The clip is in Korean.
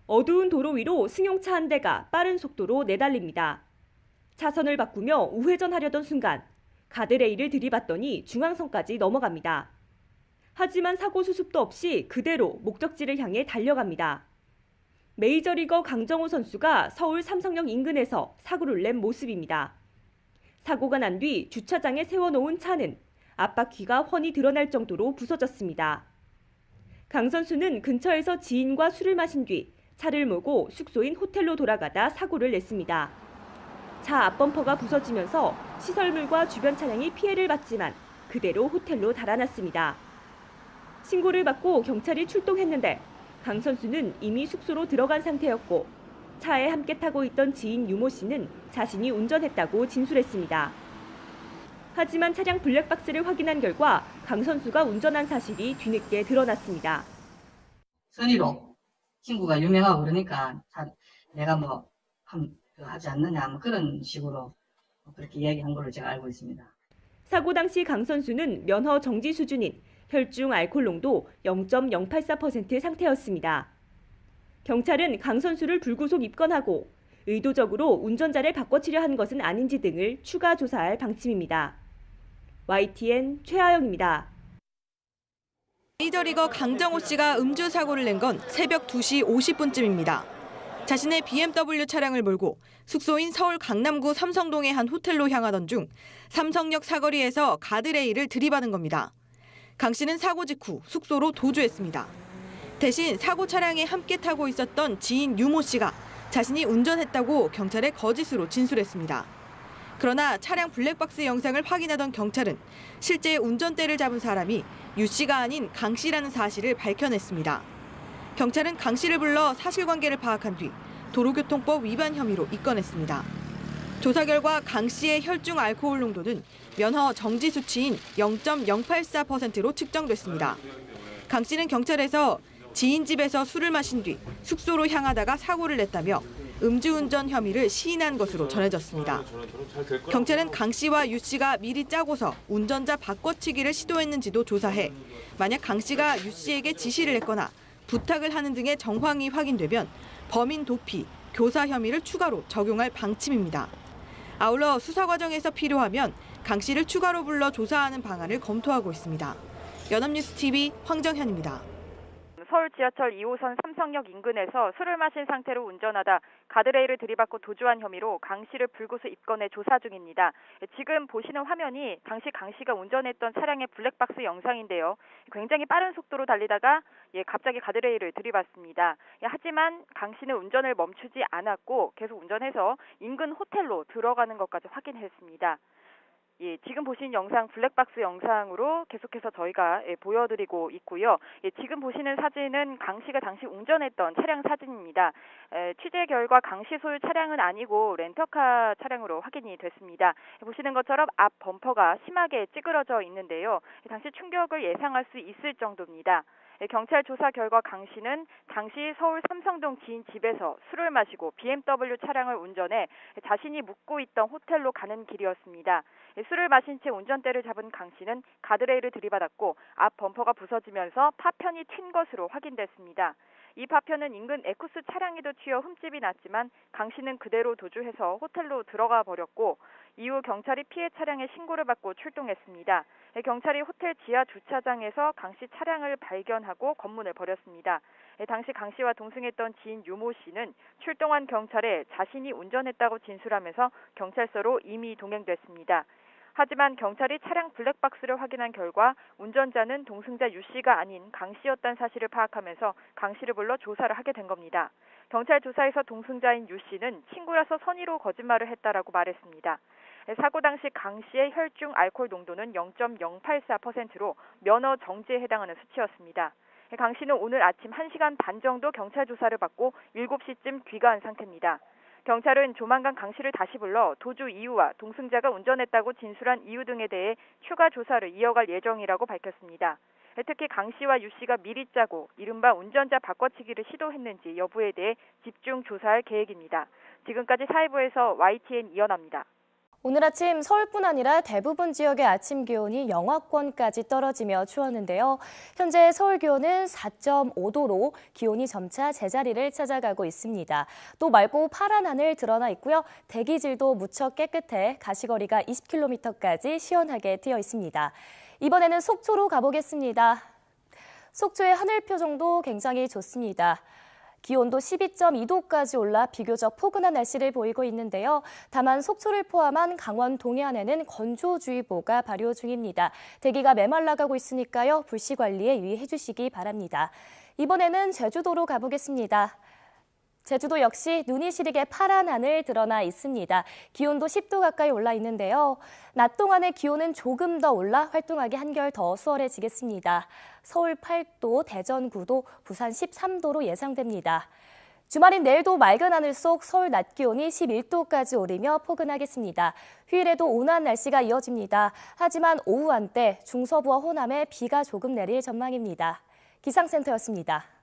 어두운 도로 위로 승용차 한 대가 빠른 속도로 내달립니다. 차선을 바꾸며 우회전하려던 순간 가드레일을 들이받더니 중앙선까지 넘어갑니다. 하지만 사고 수습도 없이 그대로 목적지를 향해 달려갑니다. 메이저리거 강정호 선수가 서울 삼성역 인근에서 사고를 낸 모습입니다. 사고가 난 뒤 주차장에 세워놓은 차는 앞바퀴가 훤히 드러날 정도로 부서졌습니다. 강 선수는 근처에서 지인과 술을 마신 뒤 차를 몰고 숙소인 호텔로 돌아가다 사고를 냈습니다. 차 앞범퍼가 부서지면서 시설물과 주변 차량이 피해를 봤지만 그대로 호텔로 달아났습니다. 신고를 받고 경찰이 출동했는데 강 선수는 이미 숙소로 들어간 상태였고 차에 함께 타고 있던 지인 유모 씨는 자신이 운전했다고 진술했습니다. 하지만 차량 블랙박스를 확인한 결과 강 선수가 운전한 사실이 뒤늦게 드러났습니다. 선의로 친구가 유명하고 그러니까 내가 뭐 하지 않느냐 뭐 그런 식으로 그렇게 이야기한 걸로 제가 알고 있습니다. 사고 당시 강 선수는 면허 정지 수준인 혈중 알코올 농도 0.084% 상태였습니다. 경찰은 강 선수를 불구속 입건하고 의도적으로 운전자를 바꿔치려 한 것은 아닌지 등을 추가 조사할 방침입니다. YTN 최하영입니다. 메이저리거 강정호 씨가 음주 사고를 낸 건 새벽 2시 50분쯤입니다. 자신의 BMW 차량을 몰고 숙소인 서울 강남구 삼성동의 한 호텔로 향하던 중 삼성역 사거리에서 가드레일을 들이받은 겁니다. 강 씨는 사고 직후 숙소로 도주했습니다. 대신 사고 차량에 함께 타고 있었던 지인 유모 씨가 자신이 운전했다고 경찰에 거짓으로 진술했습니다. 그러나 차량 블랙박스 영상을 확인하던 경찰은 실제 운전대를 잡은 사람이 유 씨가 아닌 강 씨라는 사실을 밝혀냈습니다. 경찰은 강 씨를 불러 사실관계를 파악한 뒤 도로교통법 위반 혐의로 입건했습니다. 조사 결과 강 씨의 혈중 알코올 농도는 면허 정지 수치인 0.084%로 측정됐습니다. 강 씨는 경찰에서 지인 집에서 술을 마신 뒤 숙소로 향하다가 사고를 냈다며 음주운전 혐의를 시인한 것으로 전해졌습니다. 경찰은 강 씨와 유 씨가 미리 짜고서 운전자 바꿔치기를 시도했는지도 조사해 만약 강 씨가 유 씨에게 지시를 했거나 부탁을 하는 등의 정황이 확인되면 범인 도피, 교사 혐의를 추가로 적용할 방침입니다. 아울러 수사 과정에서 필요하면 강 씨를 추가로 불러 조사하는 방안을 검토하고 있습니다. 연합뉴스 TV 황정현입니다. 서울 지하철 2호선 삼성역 인근에서 술을 마신 상태로 운전하다 가드레일을 들이받고 도주한 혐의로 강 씨를 불구속 입건해 조사 중입니다. 지금 보시는 화면이 당시 강 씨가 운전했던 차량의 블랙박스 영상인데요. 굉장히 빠른 속도로 달리다가 갑자기 가드레일을 들이받습니다. 하지만 강 씨는 운전을 멈추지 않았고 계속 운전해서 인근 호텔로 들어가는 것까지 확인했습니다. 지금 보신 영상 블랙박스 영상으로 계속해서 저희가 보여드리고 있고요. 지금 보시는 사진은 강 씨가 당시 운전했던 차량 사진입니다. 취재 결과 강 씨 소유 차량은 아니고 렌터카 차량으로 확인이 됐습니다. 보시는 것처럼 앞 범퍼가 심하게 찌그러져 있는데요. 당시 충격을 예상할 수 있을 정도입니다. 경찰 조사 결과 강 씨는 당시 서울 삼성동 지인 집에서 술을 마시고 BMW 차량을 운전해 자신이 묵고 있던 호텔로 가는 길이었습니다. 술을 마신 채 운전대를 잡은 강 씨는 가드레일을 들이받았고 앞 범퍼가 부서지면서 파편이 튄 것으로 확인됐습니다. 이 파편은 인근 에쿠스 차량에도 튀어 흠집이 났지만 강 씨는 그대로 도주해서 호텔로 들어가 버렸고 이후 경찰이 피해 차량에 신고를 받고 출동했습니다. 경찰이 호텔 지하 주차장에서 강 씨 차량을 발견하고 검문을 벌였습니다. 당시 강 씨와 동승했던 지인 유모 씨는 출동한 경찰에 자신이 운전했다고 진술하면서 경찰서로 이미 동행됐습니다. 하지만 경찰이 차량 블랙박스를 확인한 결과 운전자는 동승자 유 씨가 아닌 강 씨였다는 사실을 파악하면서 강 씨를 불러 조사를 하게 된 겁니다. 경찰 조사에서 동승자인 유 씨는 친구라서 선의로 거짓말을 했다라고 말했습니다. 사고 당시 강 씨의 혈중 알코올 농도는 0.084%로 면허 정지에 해당하는 수치였습니다. 강 씨는 오늘 아침 1시간 반 정도 경찰 조사를 받고 7시쯤 귀가한 상태입니다. 경찰은 조만간 강 씨를 다시 불러 도주 이유와 동승자가 운전했다고 진술한 이유 등에 대해 추가 조사를 이어갈 예정이라고 밝혔습니다. 특히 강 씨와 유 씨가 미리 짜고 이른바 운전자 바꿔치기를 시도했는지 여부에 대해 집중 조사할 계획입니다. 지금까지 사회부에서 YTN 이연아입니다. 오늘 아침 서울뿐 아니라 대부분 지역의 아침 기온이 영하권까지 떨어지며 추웠는데요. 현재 서울 기온은 4.5도로 기온이 점차 제자리를 찾아가고 있습니다. 또 맑고 파란 하늘 드러나 있고요. 대기질도 무척 깨끗해 가시거리가 20km까지 시원하게 트여 있습니다. 이번에는 속초로 가보겠습니다. 속초의 하늘 표정도 굉장히 좋습니다. 기온도 12.2도까지 올라 비교적 포근한 날씨를 보이고 있는데요. 다만 속초를 포함한 강원 동해안에는 건조주의보가 발효 중입니다. 대기가 메말라가고 있으니까요. 불씨 관리에 유의해 주시기 바랍니다. 이번에는 제주도로 가보겠습니다. 제주도 역시 눈이 시리게 파란 하늘 드러나 있습니다. 기온도 10도 가까이 올라 있는데요. 낮 동안의 기온은 조금 더 올라 활동하기 한결 더 수월해지겠습니다. 서울 8도, 대전 9도, 부산 13도로 예상됩니다. 주말인 내일도 맑은 하늘 속 서울 낮 기온이 11도까지 오르며 포근하겠습니다. 휴일에도 온화한 날씨가 이어집니다. 하지만 오후 한때 중서부와 호남에 비가 조금 내릴 전망입니다. 기상센터였습니다.